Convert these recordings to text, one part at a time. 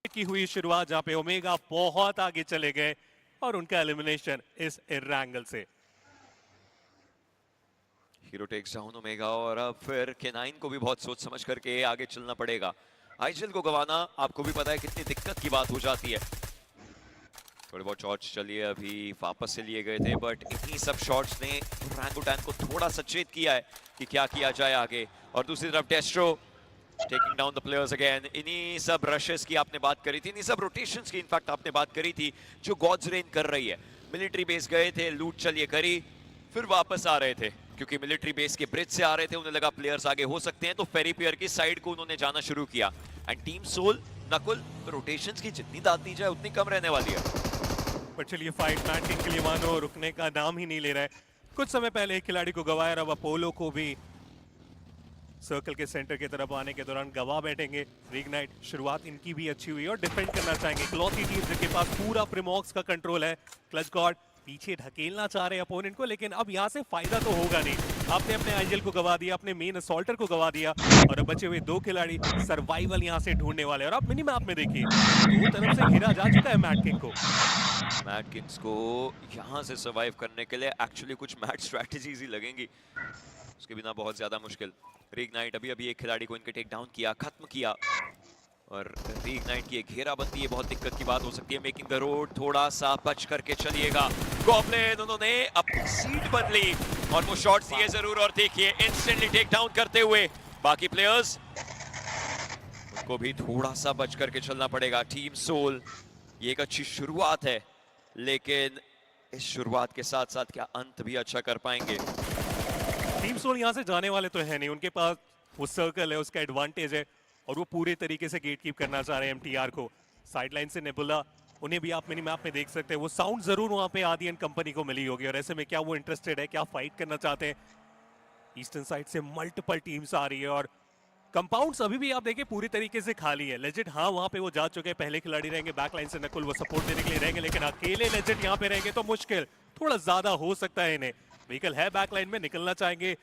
की हुई शुरुआत जहां पे ओमेगा बहुत आगे चले गए और उनका एलिमिनेशन इस एंगल से। हीरो टेक्स डाउन ओमेगा और अब फिर केनाइन को भी बहुत सोच समझ करके आगे चलना पड़ेगा। आइजल को गवाना आपको भी पता है कितनी दिक्कत की बात हो जाती है। थोड़े बहुत शॉट्स चलिए अभी वापस से लिए गए थे, बट इन्हीं सब शॉट्स ने ओरंगुटैन को थोड़ा सचेत किया है कि क्या किया जाए आगे। और दूसरी तरफ डेस्ट्रो taking down the players again. इन्हीं सब रशेस की आपने बात करी थी, इन्हीं सब रोटेशंस की इनफैक्ट आपने बात करी थी जो गॉड्स रेन कर रही है। मिलिट्री बेस गए थे, लूट चलिए करी, फिर वापस आ रहे थे क्योंकि मिलिट्री बेस के ब्रिज से आ रहे थे, उन्हें लगा प्लेयर्स आगे हो सकते हैं, तो फेरी पियर की साइड को उन्होंने जाना शुरू किया। एंड टीम सोल नकुल रोटेशंस की जितनी दाद दी जाए उतनी कम रहने वाली है। पर चलिए फाइट मैटिंग के लिए मानो रुकने का नाम ही नहीं ले रहा है। कुछ समय पहले एक खिलाड़ी को गवाया, अब अपोलो को भी सर्कल के सेंटर की तरफ आने के दौरान गवा बैठेंगे। रीगनाइट शुरुआत इनकी भी अच्छी हुई और डिफेंड करना चाहेंगे। क्लॉथी टीम जिनके पास पूरा प्रिमॉक्स का कंट्रोल है। क्लच गॉड पीछे ढकेलना चाह रहे हैं अपोनेंट को, लेकिन अब यहाँ से फायदा तो होगा नहीं। आपने अपने आइजल को गवा दिया, अपने मेन असॉल्टर को गवा दिया और अब बचे हुए दो खिलाड़ी सर्वाइवल यहाँ से ढूंढने वाले। और आप मिनी मैप में देखिए दो तरफ से घेरा जा चुका है मैट किंग को। मैट किंग्स को यहाँ से सर्वाइव करने के लिए एक्चुअली कुछ मैट स्ट्रैटेजीज ही लगेंगी, उसके बिना बहुत ज्यादा मुश्किल। रीगनाइट अभी अभी एक खिलाड़ी को इनके टेक डाउन किया, खत्म किया, और रीगनाइट की एक घेराबंदी है, बहुत दिक्कत की बात हो सकती है। मेकिंग द रोड, थोड़ा सा बच करके चलिएगा। गॉब्लिन उन्होंने अपनी सीट बदली और वो शॉट दिए जरूर, और देखिए इंस्टेंटली टेक डाउन करते हुए बाकी प्लेयर्स उनको भी थोड़ा सा बच करके चलना पड़ेगा। टीम सोल ये एक अच्छी शुरुआत है, लेकिन इस शुरुआत के साथ साथ क्या अंत भी अच्छा कर पाएंगे? टीम सोल यहाँ से जाने वाले तो है नहीं, उनके पास वो सर्कल है, उसका एडवांटेज है और वो पूरे तरीके से गेट कीप करना चाह रहे हैं एमटीआर को। साइडलाइन से नेबुला, उन्हें भी आप मिनी मैप में देख सकते हैं, वो साउंड जरूर वहां पे आदि एंड कंपनी को मिली होगी। और ऐसे में क्या वो इंटरेस्टेड है, क्या फाइट करना चाहते हैं? ईस्टर्न साइड से मल्टीपल टीम्स आ रही है और कंपाउंड्स अभी भी आप देखिए पूरी तरीके से खाली है। लेजेंड हाँ वहां पे वो जा चुके हैं, पहले खिलाड़ी रहेंगे बैकलाइन से नकुल, वो सपोर्ट देने के लिए रहेंगे, लेकिन अकेले लेजेंड यहाँ पे रहेंगे तो मुश्किल थोड़ा ज्यादा हो सकता है इन्हें। व्हीकल है बैकलाइन में, निकलना चाहेंगे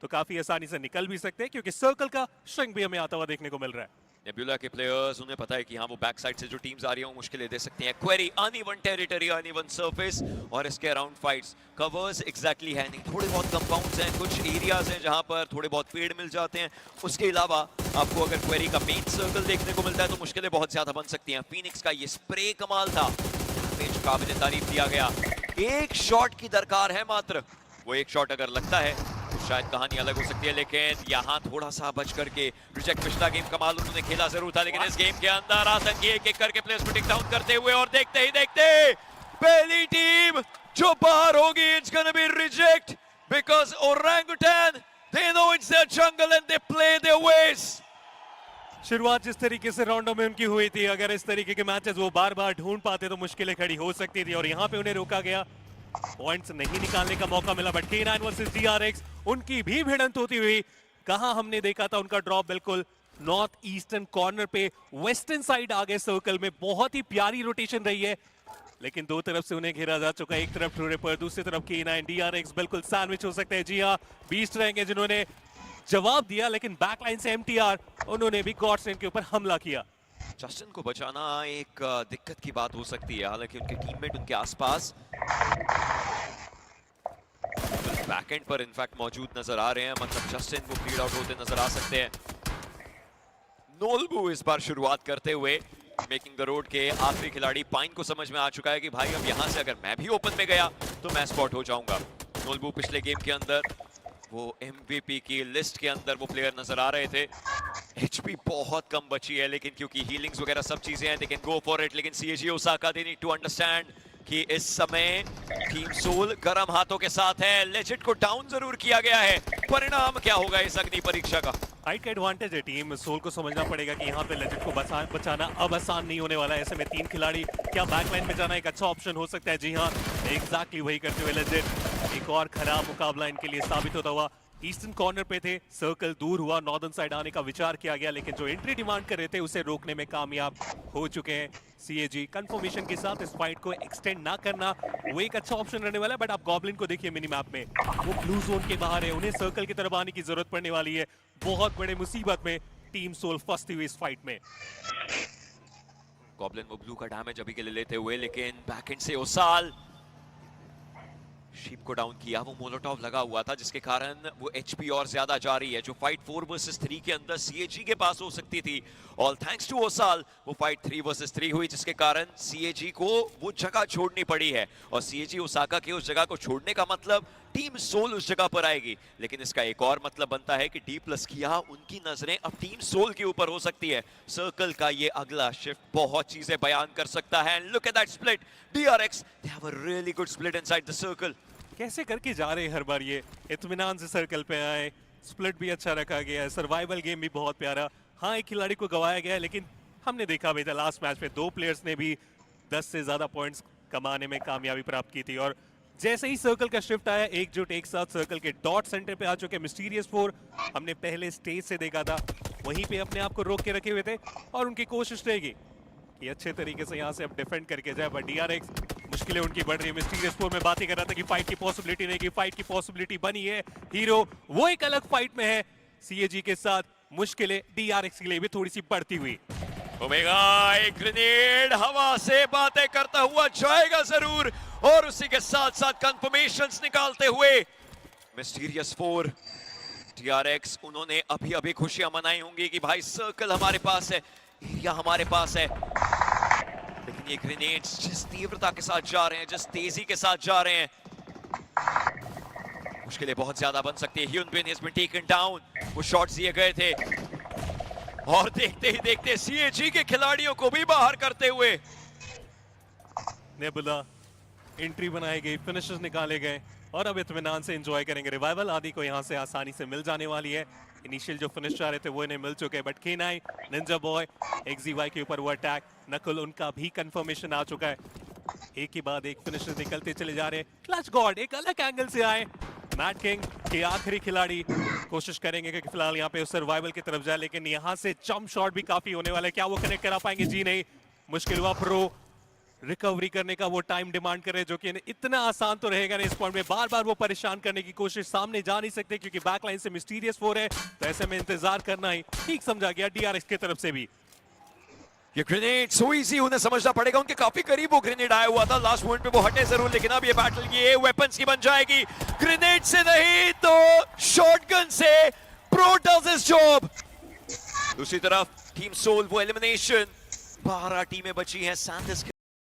तो काफी आसानी से निकल भी सकते हैं क्योंकि सर्कल का श्रिंक भी हमें आता हुआ देखने को मिल रहा है। नेबुला के प्लेयर्स उन्हें पता है कि हाँ वो बैक साइड से जो टीम्स आ रही हैं वो मुश्किलें दे सकती हैं। Query uneven territory, uneven surface और इसके अराउंड फाइट्स कवर्स एग्जैक्टली है नहीं। थोड़े बहुत कंपाउंड्स हैं, कुछ एरियाज हैं जहां पर थोड़े बहुत पेड़ मिल जाते हैं, उसके अलावा आपको अगर क्वेरी का मेन सर्कल देखने को मिलता है तो मुश्किलें बहुत ज्यादा बन सकती हैं। फीनिक्स का ये स्प्रे कमाल था, काबिल तारीफ दिया गया। एक शॉट की दरकार है मात्र, वो एक शॉट अगर लगता है तो शायद कहानी अलग हो सकती है, लेकिन यहाँ थोड़ा सा बच करके रिजेक्ट। पिछला गेम कमाल उन्होंने खेला जरूर था, लेकिन इस गेम के अंदर आतंकी एक एक करके प्लेयर्स को टेक डाउन करते हुए, और देखते ही देखते पहली टीम जो बाहर होगी it's gonna be reject because orangutan they know it's their jungle and they play their ways. शुरुआत जिस तरीके से राउंडों में उनकी हुई थी, अगर इस तरीके के मैचेस वो बार बार ढूंढ पाते तो मुश्किलें खड़ी हो सकती थी और यहाँ पे उन्हें रोका गया, पॉइंट्स नहीं निकालने का मौका मिला। बट K9 वर्सेस DRX उनकी भी भिड़ंत होती हुई कहां हमने देखा था उनका ड्रॉप बिल्कुल नॉर्थ ईस्टर्न कॉर्नर पे, वेस्टर्न साइड आ गए सर्कल में। बहुत ही प्यारी रोटेशन रही है, लेकिन दो तरफ से उन्हें घेरा जा चुका है। एक तरफ टूरे पर, दूसरी तरफ K9 DRX बिल्कुल सैंडविच हो सकते हैं। जी हाँ, बीस्ट रहेंगे जिन्होंने जवाब दिया, लेकिन बैकलाइन से MTR उन्होंने भी गॉड्सलेन के ऊपर हमला किया। जस्टिन को बचाना एक दिक्कत की बात हो सकती है, हालांकि उनके टीममेट उनके आसपास बैकएंड पर इनफैक्ट मौजूद नजर आ रहे हैं, मतलब जस्टिन को फीड आउट होते नजर आ सकते हैं। नोल्बू इस बार शुरुआत करते हुए मेकिंग द रोड के आखिरी खिलाड़ी पाइन को समझ में आ चुका है कि भाई अब यहां से अगर मैं भी ओपन में गया तो मैं स्पॉट हो जाऊंगा। नोल्बू पिछले गेम के अंदर वो MVP की लिस्ट के अंदर वो प्लेयर नजर आ रहे थे। HP बहुत कम बची है, लेकिन क्योंकि हीलिंग्स वगैरह सब चीजें हैं, they can go for it. लेकिन CAG Osaka they need to understand कि इस समय टीम सोल गर्म हाथों के साथ है। लेजेंड को डाउन जरूर किया गया है, परिणाम क्या होगा इस अग्नि परीक्षा का? हाइट का एडवांटेज है टीम सोल को, समझना पड़ेगा कि यहाँ पे लेजेंड को बचाना अब आसान नहीं होने वाला है। ऐसे में तीन खिलाड़ी, क्या बैकलाइन में जाना एक अच्छा ऑप्शन हो सकता है? जी हाँ, एग्जैक्टली वही करते हुए लेजेंड एक और खराब मुकाबला इनके लिए साबित होता हुआ। ईस्टर्न कॉर्नर पे थे, सर्कल दूर हुआ, नॉर्दर्न साइड आने का विचार किया गया, लेकिन जो एंट्री डिमांड कर रहे थे उसे रोकने में कामयाब हो चुके हैं CAG। कंफर्मेशन के साथ इस फाइट को एक्सटेंड ना करना वो एक अच्छा ऑप्शन रहने वाला है। बट आप गॉब्लिन को देखिए मिनी मैप में, वो ब्लू जोन के बाहर है, उन्हें सर्कल की तरफ आने की जरूरत पड़ने वाली है। बहुत बड़े मुसीबत में टीम सोल फंसती हुई इस फाइट में। गॉब्लिन वो ब्लू का डैमेज अभी के लिए लेते हुए, लेकिन बैकएंड से ओसाल शीप को डाउन किया। वो मोलोटॉव लगा हुआ था जिसके कारण वो एचपी और ज्यादा जा रही है। जो फाइट 4 वर्सेस 3 के अंदर सीएजी के पास हो सकती थी, ऑल थैंक्स टू ओसाल वो फाइट 3 वर्सेस 3 हुई, जिसके कारण सीएजी को वो जगह छोड़नी पड़ी है। और सीएजी ओसाका के उस जगह को छोड़ने का मतलब टीम सोल उस जगह पर आएगी, लेकिन इसका एक और मतलब बनता है कि D+ किया उनकी नजरें अब टीम सोल के ऊपर हो सकती है। सर्कल का ये अगला शिफ्ट बहुत चीजें बयान कर सकता है। And look at that split, DRX they have a really good split inside the circle. कैसे करके जा रहे हैं हर बार, ये इत्मीनान से सर्कल पे आए, स्प्लिट भी अच्छा रखा गया है, सर्वाइवल गेम भी बहुत प्यारा। हाँ, एक खिलाड़ी को गवाया गया है, लेकिन हमने देखा भी था लास्ट मैच में 2 प्लेयर्स ने भी 10 से ज्यादा पॉइंट्स कमाने में कामयाबी प्राप्त की थी। और जैसे ही सर्कल का शिफ्ट आया, एकजुट एक साथ सर्कल के डॉट सेंटर पे आ चुके मिस्टीरियस 4। हमने पहले स्टेज से देखा था, वहीं पे अपने आप को रोक के रखे हुए थे और उनकी कोशिश रहेगी कि अच्छे तरीके से यहाँ से अब डिफेंड करके जाए। बट DRX मुश्किलें उनकी बढ़ रही है। मिस्टीरियस 4 में बातें कर रहा था कि फाइट की पॉसिबिलिटी नहीं, कि फाइट की पॉसिबिलिटी बनी है। हीरो वो एक अलग फाइट में है सीएजी के साथ, मुश्किलें DRX के लिए भी थोड़ी सी बढ़ती हुई। ओमेगा एक ग्रेनेड हवा से बातें करता हुआ जाएगा जरूर, और उसी के साथ साथ कंफर्मेशंस निकालते हुए मिस्टीरियस 4 DRX उन्होंने अभी अभी खुशियां मनाई होंगी कि भाई सर्कल हमारे पास है, एरिया हमारे पास है। लेकिन ये ग्रेनेड्स जिस तीव्रता के साथ जा रहे हैं, जिस तेजी के साथ जा रहे हैं, मुश्किलें बहुत ज्यादा बन सकती है। Hyun Bin has been taken down, वो शॉट्स दिए गए थे और देखते ही देखते सीएजी के खिलाड़ियों को भी बाहर करते हुए नेबुला एंट्री बनाई गई, फिनिशेस निकाले गए और अब इत्मीनान से एंजॉय करेंगे। रिवाइवल आदि को यहाँ से आसानी से मिल जाने वाली है। इनिशियल जो फिनिश चाह रहे थे वो इन्हें मिल चुके हैं, but K9 Ninja boy XZY के ऊपर वो अटैक, नकुल उनका भी कंफर्मेशन आ चुका है। एक के बाद एक फिनिशेस निकलते चले जा रहे हैं। क्लच गॉड एक अलग एंगल से आए, मैट किंग के आखिरी खिलाड़ी कोशिश करेंगे कि फिलहाल यहाँ पे सर्वाइवल की तरफ जाए, लेकिन यहाँ से जंप शॉट भी काफी होने वाला है। क्या वो कनेक्ट करा पाएंगे? जी नहीं, मुश्किल हुआ। प्रो रिकवरी करने का वो टाइम डिमांड कर रहे हैं, जो कि इतना आसान तो रहेगा नहीं। इस पॉइंट में बार बार वो परेशान करने की कोशिश, सामने जा नहीं सकते क्योंकि बैकलाइन से मिस्टीरियस 4 है, तो ऐसे में इंतजार करना ही ठीक समझा गया DRX की तरफ से भी। ये ग्रेनेड सो इजी उन्हें समझना पड़ेगा, उनके काफी करीब वो ग्रेनेड आया हुआ था। लास्ट मोमेंट पे वो हटे जरूर, लेकिन अब ये बैटल ये वेपन्स की बन जाएगी। ग्रेनेड से नहीं तो शॉटगन से प्रो डज हिज जॉब। दूसरी तरफ टीम सोल वो एलिमिनेशन, 12 टीमें बची हैं। सैंडिस्क